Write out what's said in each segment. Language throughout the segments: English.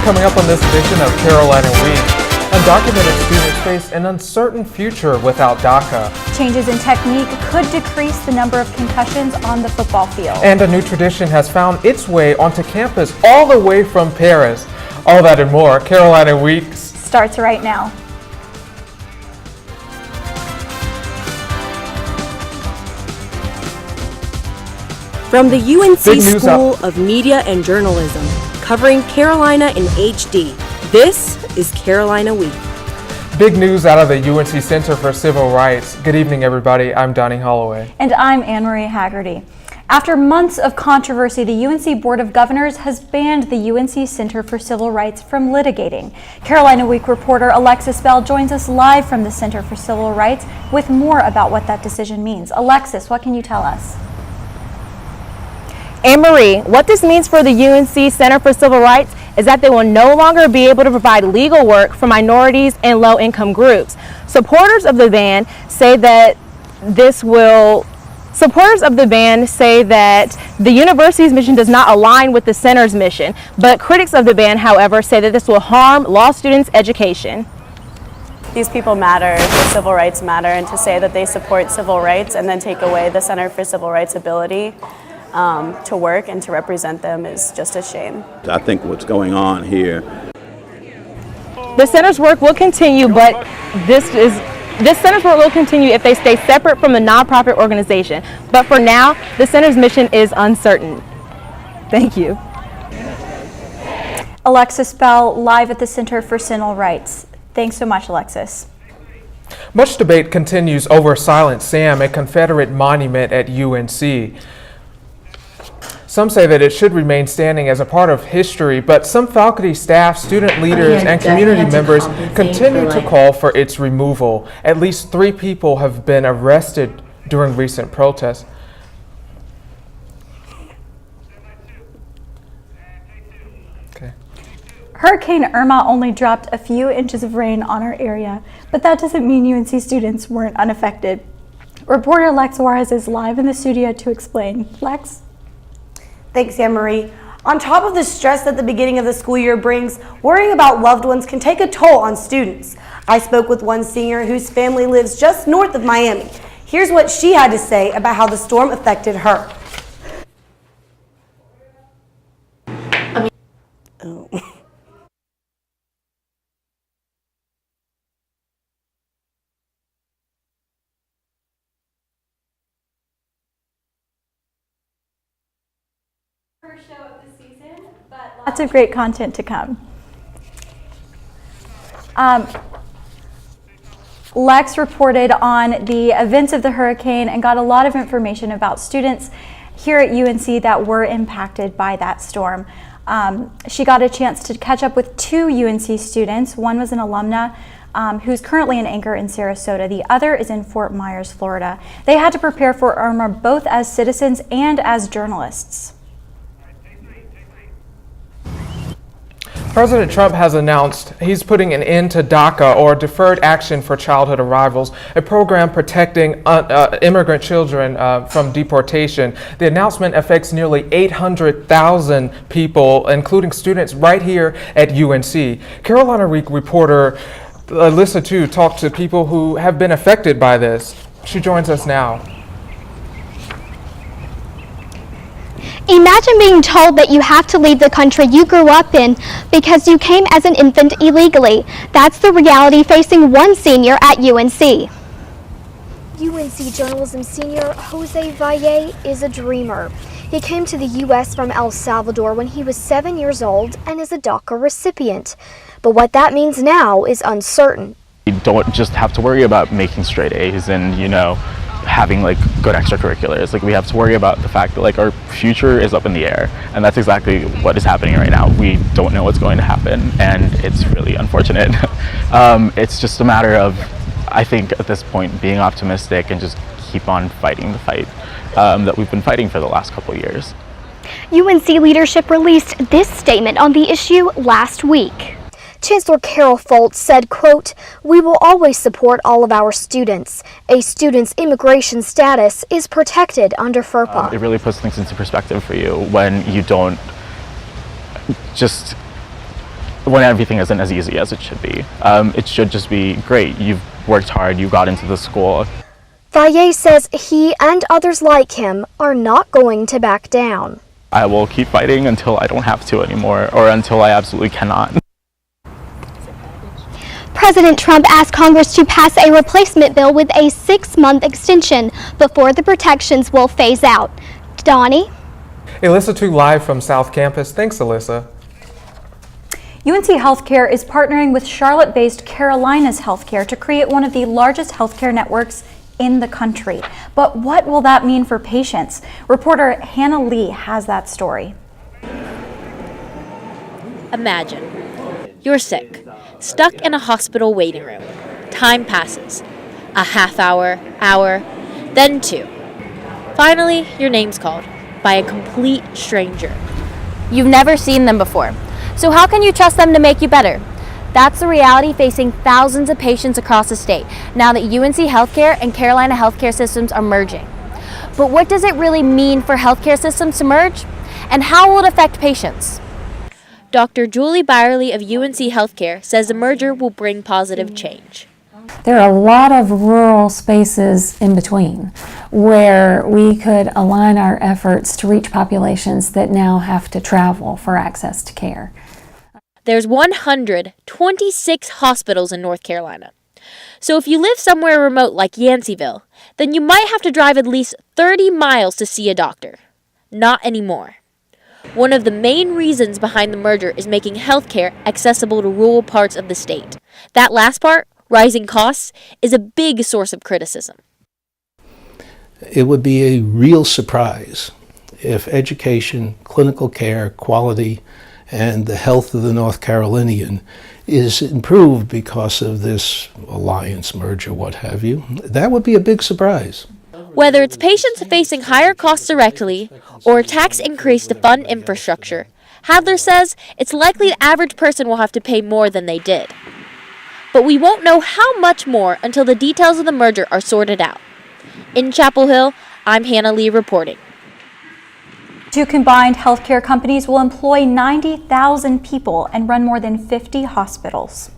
Coming up on this edition of Carolina Week, undocumented students face an uncertain future without DACA. Changes in technique could decrease the number of concussions on the football field. And a new tradition has found its way onto campus all the way from Paris. All that and more, Carolina Week starts right now. From the UNC School of Media and Journalism, covering Carolina in HD, this is Carolina Week. Big news out of the UNC Center for Civil Rights. Good evening, everybody. I'm Donnie Holloway. And I'm Anne Marie Haggerty. After months of controversy, the UNC Board of Governors has banned the UNC Center for Civil Rights from litigating. Carolina Week reporter Alexis Bell joins us live from the Center for Civil Rights with more about what that decision means. Alexis, what can you tell us? Anne-Marie, what this means for the UNC Center for Civil Rights is that they will no longer be able to provide legal work for minorities and low-income groups. Supporters of the ban say that the university's mission does not align with the center's mission, but critics of the ban, however, say that this will harm law students' education. These people matter, the civil rights matter, and to say that they support civil rights and then take away the Center for Civil Rights' ability to work and to represent them is just a shame. I think what's going on here. The center's work will continue, but this center's work will continue if they stay separate from the nonprofit organization. But for now, the center's mission is uncertain. Thank you. Alexis Bell, live at the Center for Civil Rights. Thanks so much, Alexis. Much debate continues over Silent Sam, a Confederate monument at UNC. Some say that it should remain standing as a part of history, but some faculty, staff, student leaders, and community members continue to call for its removal. At least 3 people have been arrested during recent protests. Hurricane Irma only dropped a few inches of rain on our area, but that doesn't mean UNC students weren't unaffected. Reporter Lex Juarez is live in the studio to explain. Lex? Thanks, Anne-Marie. On top of the stress that the beginning of the school year brings, worrying about loved ones can take a toll on students. I spoke with one senior whose family lives just north of Miami. Here's what she had to say about how the storm affected her. First show of the season, but lots of great content to come. Lex reported on the events of the hurricane and got a lot of information about students here at UNC that were impacted by that storm. She got a chance to catch up with 2 UNC students. One was an alumna who's currently an anchor in Sarasota. The other is in Fort Myers, Florida. They had to prepare for Irma both as citizens and as journalists. President Trump has announced he's putting an end to DACA, or Deferred Action for Childhood Arrivals, a program protecting immigrant children from deportation. The announcement affects nearly 800,000 people, including students right here at UNC. Carolina Week reporter Alyssa Tu talked to people who have been affected by this. She joins us now. Imagine being told that you have to leave the country you grew up in because you came as an infant illegally. That's the reality facing one senior at UNC. UNC journalism senior Jose Valle is a dreamer. He came to the U.S. from El Salvador when he was 7 years old and is a DACA recipient. But what that means now is uncertain. We don't just have to worry about making straight A's and, having good extracurriculars. We have to worry about the fact that our future is up in the air, and that's exactly what is happening right now. We don't know what's going to happen, and it's really unfortunate. It's just a matter of, I think at this point, being optimistic and just keep on fighting the fight that we've been fighting for the last couple of years. UNC leadership released this statement on the issue last week. Chancellor Carol Folt said, quote, "We will always support all of our students. A student's immigration status is protected under FERPA." It really puts things into perspective for you when you don't just when everything isn't as easy as it should be. It should just be great. You've worked hard, you got into the school. Valle says he and others like him are not going to back down. I will keep fighting until I don't have to anymore, or until I absolutely cannot. President Trump asked Congress to pass a replacement bill with a 6-month extension before the protections will phase out. Donnie? Alyssa 2 live from South Campus. Thanks, Alyssa. UNC Healthcare is partnering with Charlotte-based Carolinas Healthcare to create one of the largest healthcare networks in the country. But what will that mean for patients? Reporter Hannah Lee has that story. Imagine, you're sick, stuck in a hospital waiting room. Time passes. A half hour, then 2. Finally, your name's called by a complete stranger. You've never seen them before. So how can you trust them to make you better? That's the reality facing thousands of patients across the state now that UNC Healthcare and Carolina Healthcare Systems are merging. But what does it really mean for healthcare systems to merge? And how will it affect patients? Dr. Julie Byerly of UNC Healthcare says the merger will bring positive change. There are a lot of rural spaces in between where we could align our efforts to reach populations that now have to travel for access to care. There's 126 hospitals in North Carolina. So if you live somewhere remote like Yanceyville, then you might have to drive at least 30 miles to see a doctor. Not anymore. One of the main reasons behind the merger is making healthcare accessible to rural parts of the state. That last part, rising costs, is a big source of criticism. It would be a real surprise if education, clinical care, quality, and the health of the North Carolinian is improved because of this alliance, merger, what have you. That would be a big surprise. Whether it's patients facing higher costs directly or a tax increase to fund infrastructure, Hadler says it's likely the average person will have to pay more than they did. But we won't know how much more until the details of the merger are sorted out. In Chapel Hill, I'm Hannah Lee reporting. Two combined healthcare companies will employ 90,000 people and run more than 50 hospitals.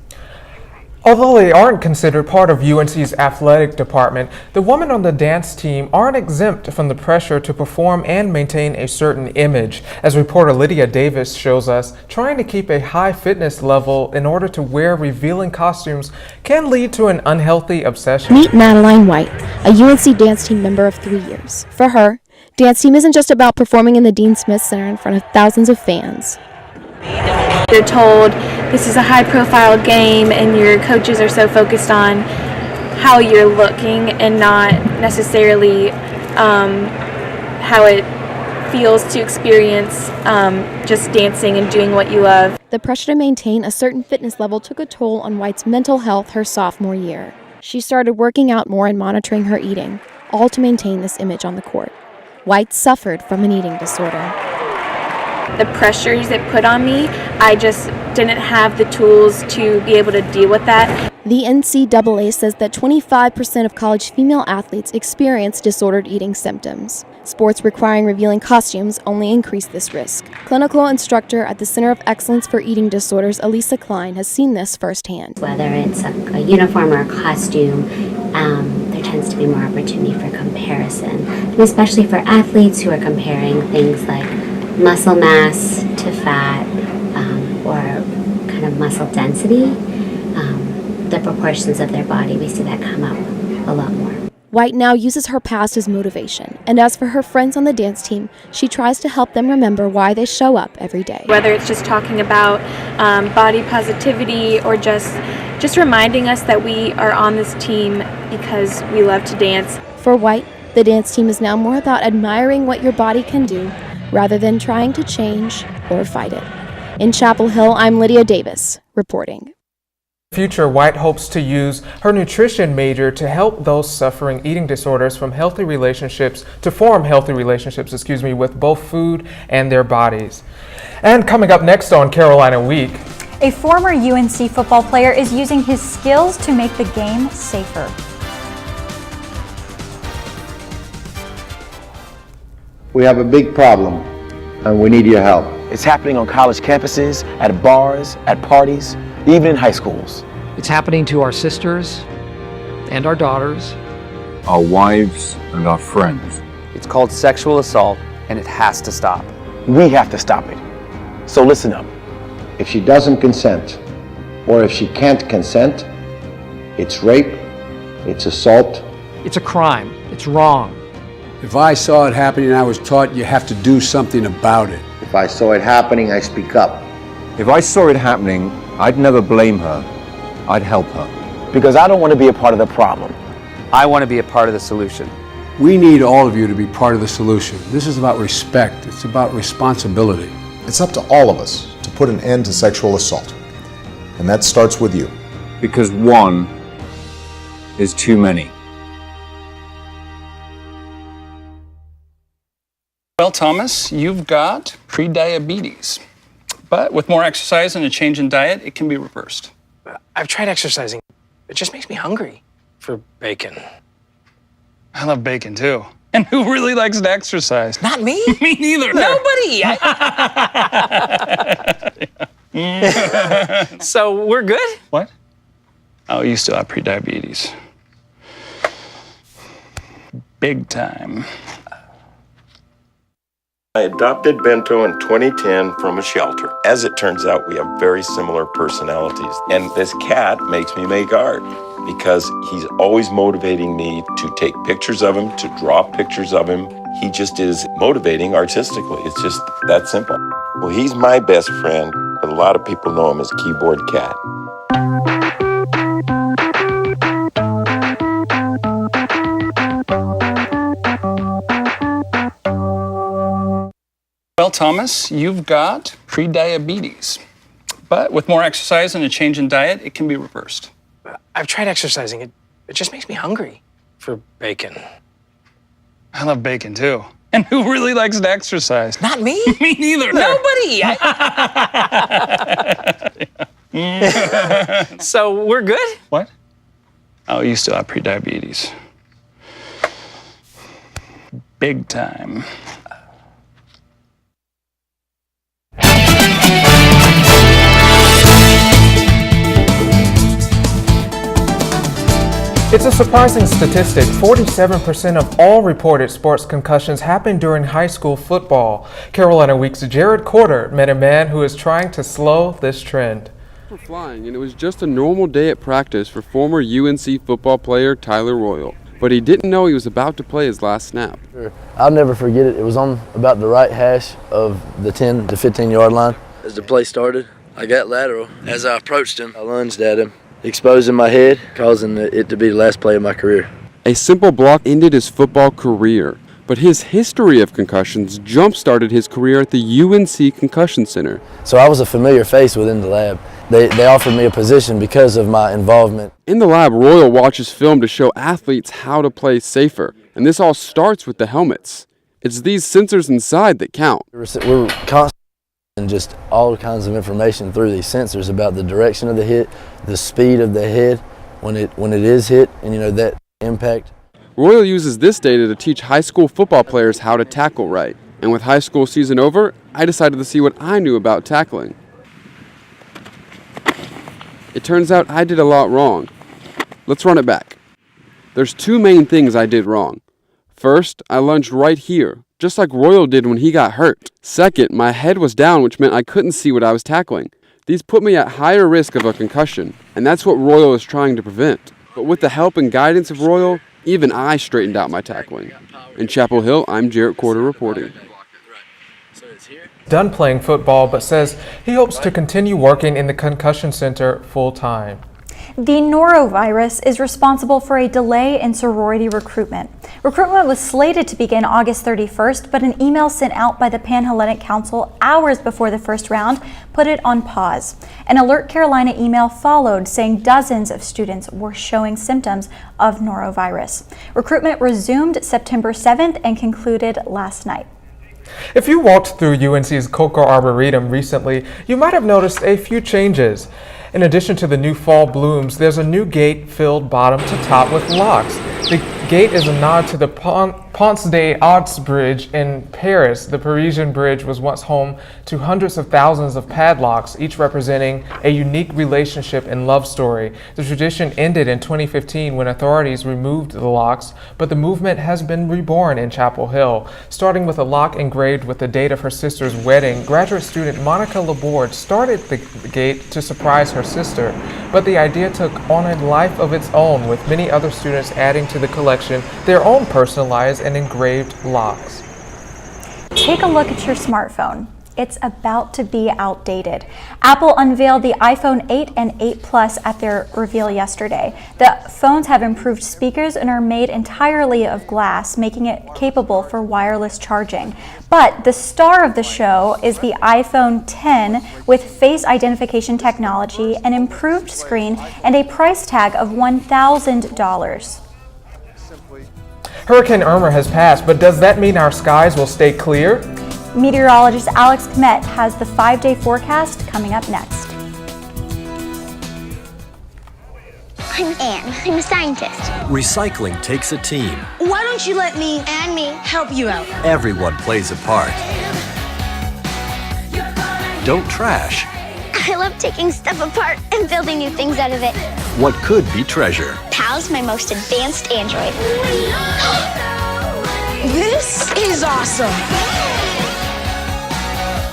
Although they aren't considered part of UNC's athletic department, the women on the dance team aren't exempt from the pressure to perform and maintain a certain image. As reporter Lydia Davis shows us, trying to keep a high fitness level in order to wear revealing costumes can lead to an unhealthy obsession. Meet Madeline White, a UNC dance team member of 3 years. For her, dance team isn't just about performing in the Dean Smith Center in front of thousands of fans. You're told this is a high-profile game and your coaches are so focused on how you're looking and not necessarily how it feels to experience just dancing and doing what you love. The pressure to maintain a certain fitness level took a toll on White's mental health her sophomore year. She started working out more and monitoring her eating, all to maintain this image on the court. White suffered from an eating disorder. The pressures it put on me, I just didn't have the tools to be able to deal with that. The NCAA says that 25% of college female athletes experience disordered eating symptoms. Sports requiring revealing costumes only increase this risk. Clinical instructor at the Center of Excellence for Eating Disorders, Elisa Klein, has seen this firsthand. Whether it's a uniform or a costume, there tends to be more opportunity for comparison, and especially for athletes who are comparing things like muscle mass to fat or kind of muscle density, the proportions of their body, we see that come up a lot more. White now uses her past as motivation, and as for her friends on the dance team, she tries to help them remember why they show up every day. Whether it's just talking about body positivity or just reminding us that we are on this team because we love to dance. For White, the dance team is now more about admiring what your body can do rather than trying to change or fight it. In Chapel Hill, I'm Lydia Davis, reporting. In the future, White hopes to use her nutrition major to help those suffering eating disorders from form healthy relationships, with both food and their bodies. And coming up next on Carolina Week, a former UNC football player is using his skills to make the game safer. We have a big problem and we need your help. It's happening on college campuses, at bars, at parties, even in high schools. It's happening to our sisters and our daughters, our wives and our friends. It's called sexual assault, and it has to stop. We have to stop it. So listen up. If she doesn't consent, or if she can't consent, it's rape, it's assault. It's a crime. It's wrong. If I saw it happening, I was taught you have to do something about it. If I saw it happening, I speak up. If I saw it happening, I'd never blame her. I'd help her. Because I don't want to be a part of the problem. I want to be a part of the solution. We need all of you to be part of the solution. This is about respect. It's about responsibility. It's up to all of us to put an end to sexual assault. And that starts with you. Because one is too many. Well, Thomas, you've got prediabetes. But with more exercise and a change in diet, it can be reversed. I've tried exercising. It just makes me hungry for bacon. I love bacon too. And who really likes to exercise? Not me. Me neither. Nobody. So we're good? What? Oh, you still have prediabetes. Big time. I adopted Bento in 2010 from a shelter. As it turns out, we have very similar personalities. And this cat makes me make art because he's always motivating me to take pictures of him, to draw pictures of him. He just is motivating artistically. It's just that simple. Well, he's my best friend, but a lot of people know him as Keyboard Cat. Well, Thomas, you've got prediabetes. But with more exercise and a change in diet, it can be reversed. I've tried exercising. It just makes me hungry for bacon. I love bacon too. And who really likes to exercise? Not me. Me neither. Nobody. So we're good? What? Oh, you still have prediabetes. Big time. It's a surprising statistic. 47% of all reported sports concussions happen during high school football. Carolina Week's Jared Corder met a man who is trying to slow this trend. For flying, and it was just a normal day at practice for former UNC football player Tyler Royal. But he didn't know he was about to play his last snap. I'll never forget it. It was on about the right hash of the 10 to 15 yard line. As the play started, I got lateral. As I approached him, I lunged at him, exposing my head, causing it to be the last play of my career. A simple block ended his football career, but his history of concussions jump-started his career at the UNC Concussion Center. So I was a familiar face within the lab. They offered me a position because of my involvement. In the lab, Royal watches film to show athletes how to play safer, and this all starts with the helmets. It's these sensors inside that count. We're constantly and just all kinds of information through these sensors about the direction of the hit, the speed of the head when it is hit, and that impact. Royal uses this data to teach high school football players how to tackle right. And with high school season over, I decided to see what I knew about tackling. It turns out I did a lot wrong. Let's run it back. There's two main things I did wrong. First, I lunged right here, just like Royal did when he got hurt. Second, my head was down, which meant I couldn't see what I was tackling. These put me at higher risk of a concussion, and that's what Royal is trying to prevent. But with the help and guidance of Royal, even I straightened out my tackling. In Chapel Hill, I'm Jared Corder reporting. Done playing football, but says he hopes to continue working in the concussion center full-time. The norovirus is responsible for a delay in sorority recruitment. Recruitment was slated to begin August 31st, but an email sent out by the Panhellenic Council hours before the first round put it on pause. An Alert Carolina email followed saying dozens of students were showing symptoms of norovirus. Recruitment resumed September 7th and concluded last night. If you walked through UNC's Cocoa Arboretum recently, you might have noticed a few changes. In addition to the new fall blooms, there's a new gate filled bottom to top with locks. The gate is a nod to the Ponce des Arts Bridge in Paris, the Parisian bridge was once home to hundreds of thousands of padlocks, each representing a unique relationship and love story. The tradition ended in 2015 when authorities removed the locks, but the movement has been reborn in Chapel Hill. Starting with a lock engraved with the date of her sister's wedding, graduate student Monica Laborde started the gate to surprise her sister, but the idea took on a life of its own, with many other students adding to the collection their own personalized and engraved locks. Take a look at your smartphone. It's about to be outdated. Apple unveiled the iPhone 8 and 8 Plus at their reveal yesterday. The phones have improved speakers and are made entirely of glass, making it capable for wireless charging. But the star of the show is the iPhone 10 with face identification technology, an improved screen, and a price tag of $1,000. Hurricane Irma has passed, but does that mean our skies will stay clear? Meteorologist Alex Kmet has the 5-day forecast coming up next. I'm Anne. I'm a scientist. Recycling takes a team. Why don't you let me and me help you out? Everyone plays a part. Don't trash I love taking stuff apart and building new things out of it. what could be treasure. Pal's my most advanced android. This is awesome.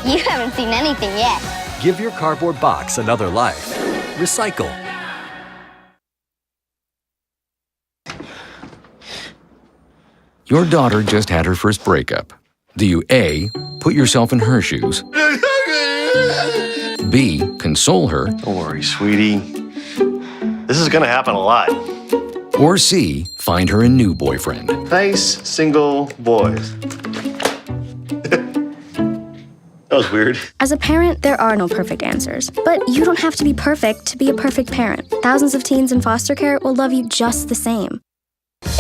You haven't seen anything yet. Give your cardboard box another life. Recycle. Your daughter just had her first breakup. Do you A, put yourself in her shoes? B, console her? Don't worry, sweetie. This is gonna happen a lot. Or C, find her a new boyfriend? Nice, single boys. That was weird. As a parent, there are no perfect answers. But you don't have to be perfect to be a perfect parent. Thousands of teens in foster care will love you just the same.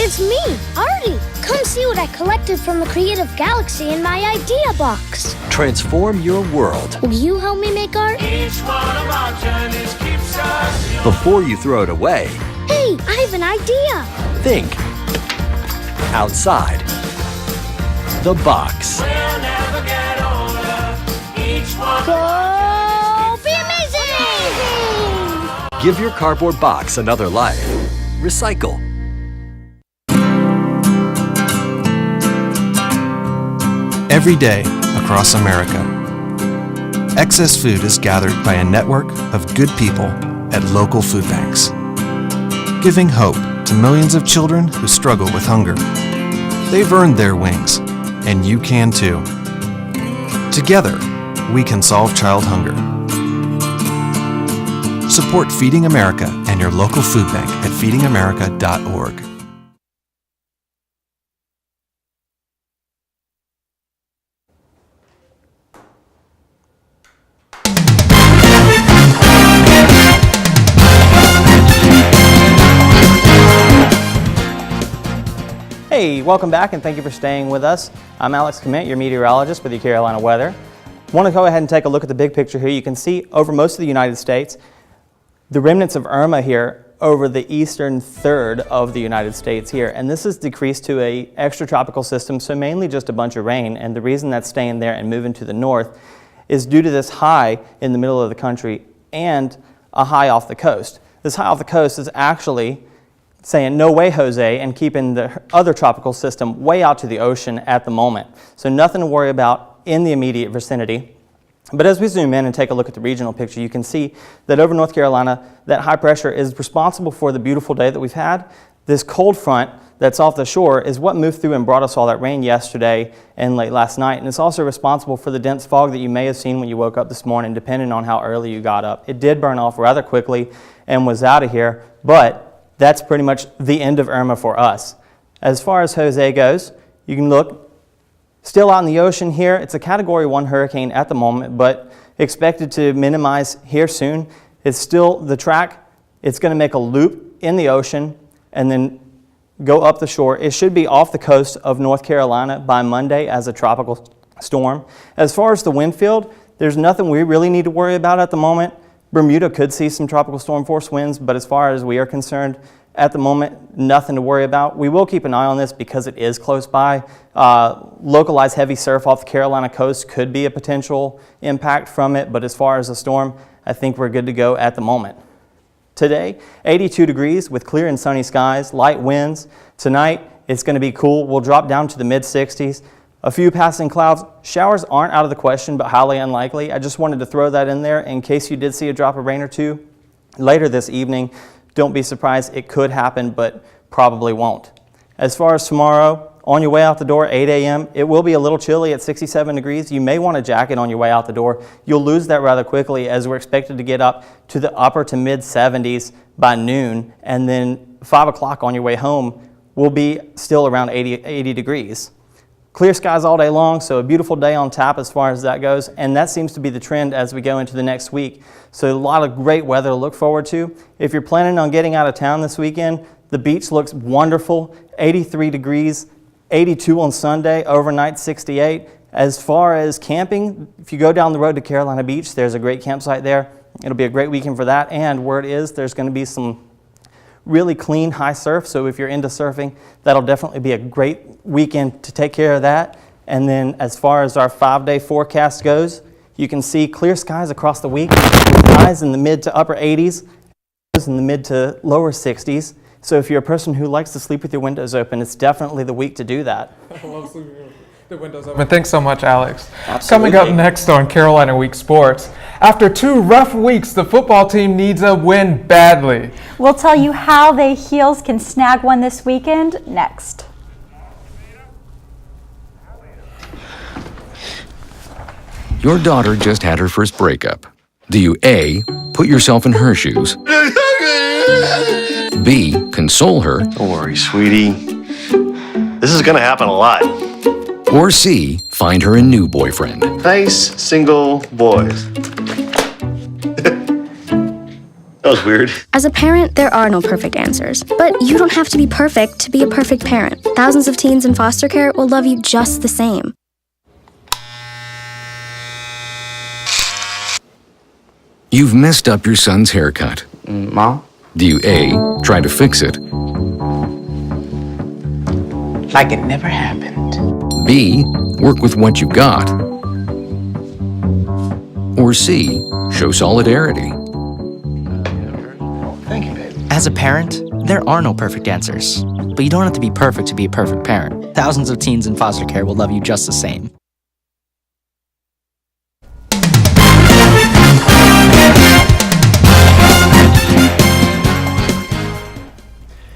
It's me, Artie. Come see what I collected from the Creative Galaxy in my idea box. Transform your world. Will you help me make art? Each one of our journeys keeps us. Before you throw it away, Hey, I have an idea. think outside the box. We'll never get older. Each one Go be amazing! Give your cardboard box another life. Recycle. Every day across America, excess food is gathered by a network of good people at local food banks, giving hope to millions of children who struggle with hunger. They've earned their wings, and you can too. Together, we can solve child hunger. Support Feeding America and your local food bank at feedingamerica.org. Hey, welcome back and thank you for staying with us. I'm Alex Kmet, your meteorologist with the Carolina Weather. I want to go ahead and take a look at the big picture here. You can see over most of the United States, the remnants of Irma here over the eastern third of the United States here. And this has decreased to a extratropical system, so mainly just a bunch of rain. And the reason that's staying there and moving to the north is due to this high in the middle of the country and a high off the coast. This high off the coast is actually saying, no way, Jose, and keeping the other tropical system way out to the ocean at the moment. So nothing to worry about in the immediate vicinity. But as we zoom in and take a look at the regional picture, you can see that over North Carolina, that high pressure is responsible for the beautiful day that we've had. This cold front that's off the shore is what moved through and brought us all that rain yesterday and late last night. And it's also responsible for the dense fog that you may have seen when you woke up this morning, depending on how early you got up. It did burn off rather quickly and was out of here, but that's pretty much the end of Irma for us. As far as Jose goes, you can look, still out in the ocean here. It's a Category 1 hurricane at the moment, but expected to minimize here soon. It's still the track. It's going to make a loop in the ocean and then go up the shore. It should be off the coast of North Carolina by Monday as a tropical storm. As far as the wind field, there's nothing we really need to worry about at the moment. Bermuda could see some tropical storm force winds, but as far as we are concerned, at the moment, nothing to worry about. We will keep an eye on this because it is close by. Localized heavy surf off the Carolina coast could be a potential impact from it, but as far as the storm, I think we're good to go at the moment. Today, 82 degrees with clear and sunny skies, light winds. Tonight, it's going to be cool. We'll drop down to the mid-60s. A few passing clouds. Showers aren't out of the question, but highly unlikely. I just wanted to throw that in there in case you did see a drop of rain or two later this evening. Don't be surprised. It could happen, but probably won't. As far as tomorrow, on your way out the door, 8 a.m., it will be a little chilly at 67 degrees. You may want a jacket on your way out the door. You'll lose that rather quickly as we're expected to get up to the upper to mid 70s by noon, and then 5 o'clock on your way home will be still around 80 degrees. Clear skies all day long, so a beautiful day on tap as far as that goes, and that seems to be the trend as we go into the next week. So a lot of great weather to look forward to. If you're planning on getting out of town this weekend, the beach looks wonderful, 83 degrees, 82 on Sunday, overnight 68. As far as camping, if you go down the road to Carolina Beach, there's a great campsite there. It'll be a great weekend for that, and where it is, there's going to be some really clean high surf, so if you're into surfing, that'll definitely be a great weekend to take care of that. And then as far as our 5-day forecast goes, you can see clear skies across the week, highs in the mid to upper 80s, in the mid to lower 60s. So if you're a person who likes to sleep with your windows open, it's definitely the week to do that. I love sleeping with the windows open. Thanks so much, Alex. Absolutely. Coming up next on Carolina Week Sports, after 2 rough weeks, the football team needs a win badly. We'll tell you how the Heels can snag one this weekend next. Your daughter just had her first breakup. Do you A, put yourself in her shoes? B, console her? Don't worry, sweetie. This is gonna happen a lot. Or C, find her a new boyfriend? Nice single boys. That was weird. As a parent, there are no perfect answers. But you don't have to be perfect to be a perfect parent. Thousands of teens in foster care will love you just the same. You've messed up your son's haircut. Mom? Do you A, try to fix it? Like it never happened. B, work with what you got? Or C, show solidarity? Thank you, babe. As a parent, there are no perfect answers. But you don't have to be perfect to be a perfect parent. Thousands of teens in foster care will love you just the same.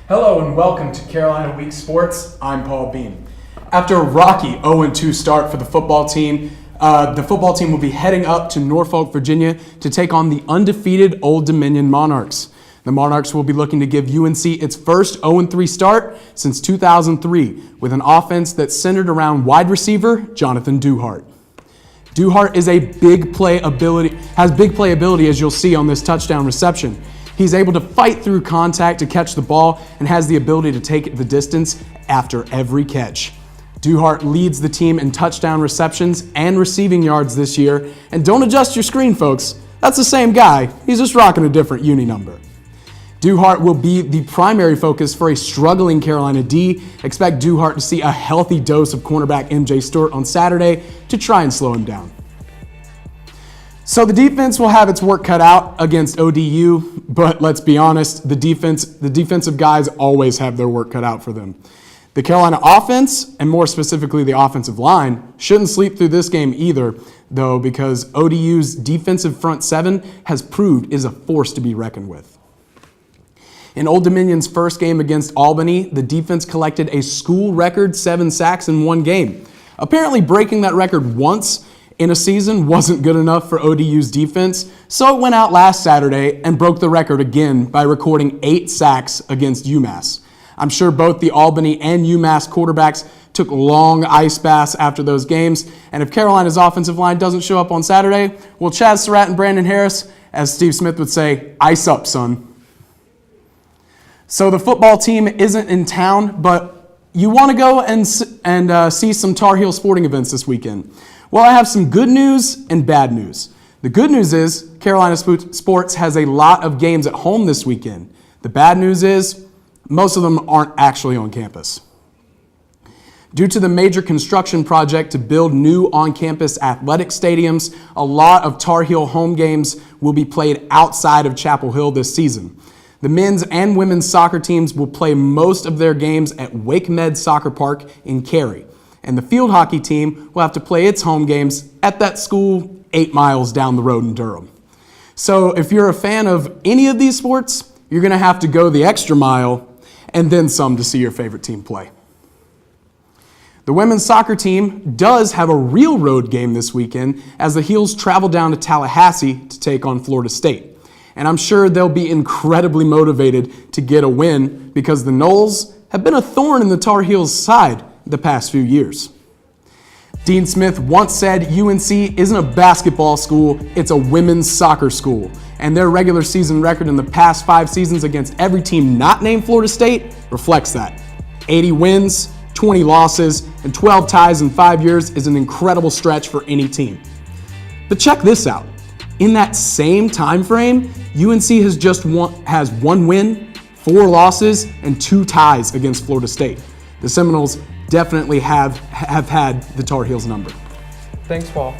Hello and welcome to Carolina Week Sports. I'm Paul Beam. After a rocky 0-2 start for the football team will be heading up to Norfolk, Virginia to take on the undefeated Old Dominion Monarchs. The Monarchs will be looking to give UNC its first 0-3 start since 2003 with an offense that's centered around wide receiver Jonathan Duhart. Duhart is has big play ability as you'll see on this touchdown reception. He's able to fight through contact to catch the ball and has the ability to take the distance after every catch. Duhart leads the team in touchdown receptions and receiving yards this year. And don't adjust your screen, folks. That's the same guy. He's just rocking a different uni number. Duhart will be the primary focus for a struggling Carolina D. Expect Duhart to see a healthy dose of cornerback MJ Stewart on Saturday to try and slow him down. So the defense will have its work cut out against ODU, but let's be honest, the defensive guys always have their work cut out for them. The Carolina offense, and more specifically the offensive line, shouldn't sleep through this game either, though, because ODU's defensive front seven has proved is a force to be reckoned with. In Old Dominion's first game against Albany, the defense collected a school record 7 sacks in one game. Apparently breaking that record once in a season wasn't good enough for ODU's defense, so it went out last Saturday and broke the record again by recording 8 sacks against UMass. I'm sure both the Albany and UMass quarterbacks took long ice baths after those games, and if Carolina's offensive line doesn't show up on Saturday, well, Chaz Surratt and Brandon Harris, as Steve Smith would say, ice up, son. So the football team isn't in town, but you want to go and see some Tar Heel sporting events this weekend. Well, I have some good news and bad news. The good news is Carolina Sports has a lot of games at home this weekend. The bad news is most of them aren't actually on campus. Due to the major construction project to build new on-campus athletic stadiums, a lot of Tar Heel home games will be played outside of Chapel Hill this season. The men's and women's soccer teams will play most of their games at Wake Med Soccer Park in Cary, and the field hockey team will have to play its home games at that school 8 miles down the road in Durham. So if you're a fan of any of these sports, you're going to have to go the extra mile and then some to see your favorite team play. The women's soccer team does have a real road game this weekend as the Heels travel down to Tallahassee to take on Florida State. And I'm sure they'll be incredibly motivated to get a win because the Noles have been a thorn in the Tar Heels' side the past few years. Dean Smith once said UNC isn't a basketball school, it's a women's soccer school. And their regular season record in the past 5 seasons against every team not named Florida State reflects that. 80 wins, 20 losses, and 12 ties in 5 years is an incredible stretch for any team. But check this out. In that same time frame, UNC has 1 win, 4 losses, and 2 ties against Florida State. The Seminoles definitely have had the Tar Heels number. Thanks, Paul.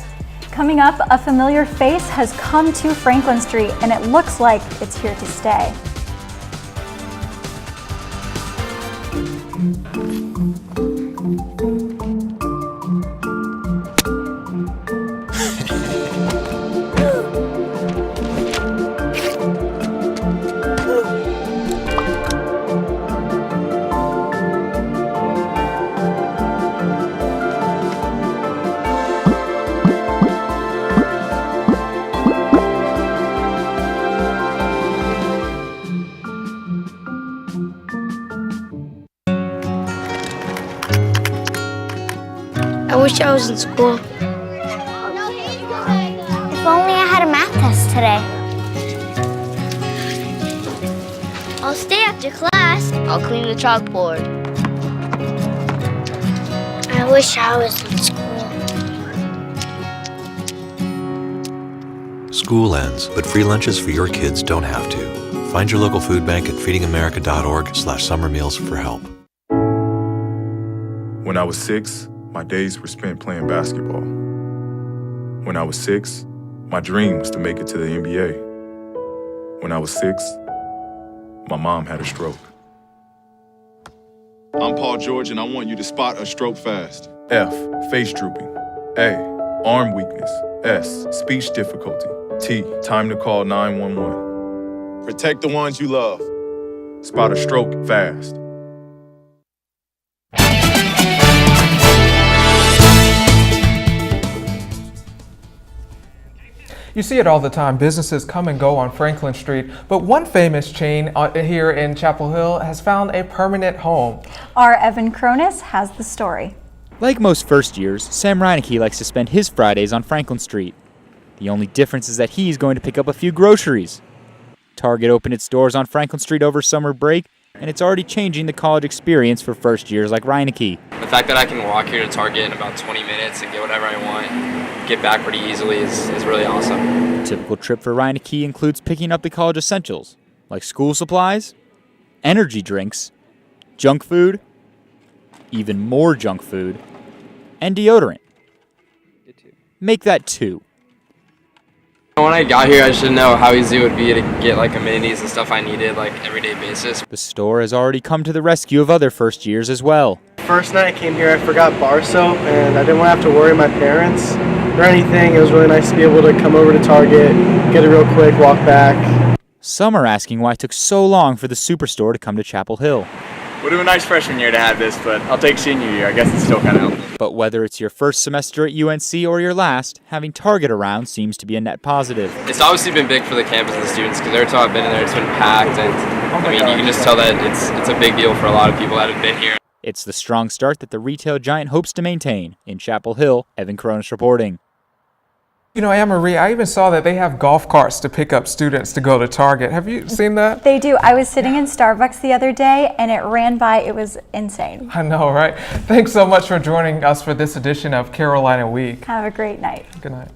Coming up, a familiar face has come to Franklin Street, and it looks like it's here to stay. I wish I was in school. If only I had a math test today. I'll stay after class. I'll clean the chalkboard. I wish I was in school. School ends, but free lunches for your kids don't have to. Find your local food bank at feedingamerica.org/summer meals for help. When I was 6, my days were spent playing basketball. When I was 6, my dream was to make it to the NBA. When I was 6, my mom had a stroke. I'm Paul George, and I want you to spot a stroke fast. F, face drooping. A, arm weakness. S, speech difficulty. T, time to call 911. Protect the ones you love. Spot a stroke fast. You see it all the time. Businesses come and go on Franklin Street, but one famous chain here in Chapel Hill has found a permanent home. Our Evan Cronus has the story. Like most first years, Sam Reineke likes to spend his Fridays on Franklin Street. The only difference is that he's going to pick up a few groceries. Target opened its doors on Franklin Street over summer break, and it's already changing the college experience for first years like Reineke. The fact that I can walk here to Target in about 20 minutes and get whatever I want, get back pretty easily is really awesome. A typical trip for Reineke includes picking up the college essentials, like school supplies, energy drinks, junk food, even more junk food, and deodorant. Make that 2. When I got here, I should know how easy it would be to get like amenities and stuff I needed like everyday basis. The store has already come to the rescue of other first years as well. First night I came here, I forgot bar soap, and I didn't want to have to worry my parents or anything. It was really nice to be able to come over to Target, get it real quick, walk back. Some are asking why it took so long for the Superstore to come to Chapel Hill. Would have been nice freshman year to have this, but I'll take senior year. I guess it's still kind of helpful. But whether it's your first semester at UNC or your last, having Target around seems to be a net positive. It's obviously been big for the campus and the students because every time I've been in there, it's been packed, and I mean, you can just tell that it's a big deal for a lot of people that have been here. It's the strong start that the retail giant hopes to maintain. In Chapel Hill, Evan Cronus reporting. You know, Anne-Marie, I even saw that they have golf carts to pick up students to go to Target. Have you seen that? They do. I was sitting in Starbucks the other day and it ran by. It was insane. I know, right? Thanks so much for joining us for this edition of Carolina Week. Have a great night. Good night.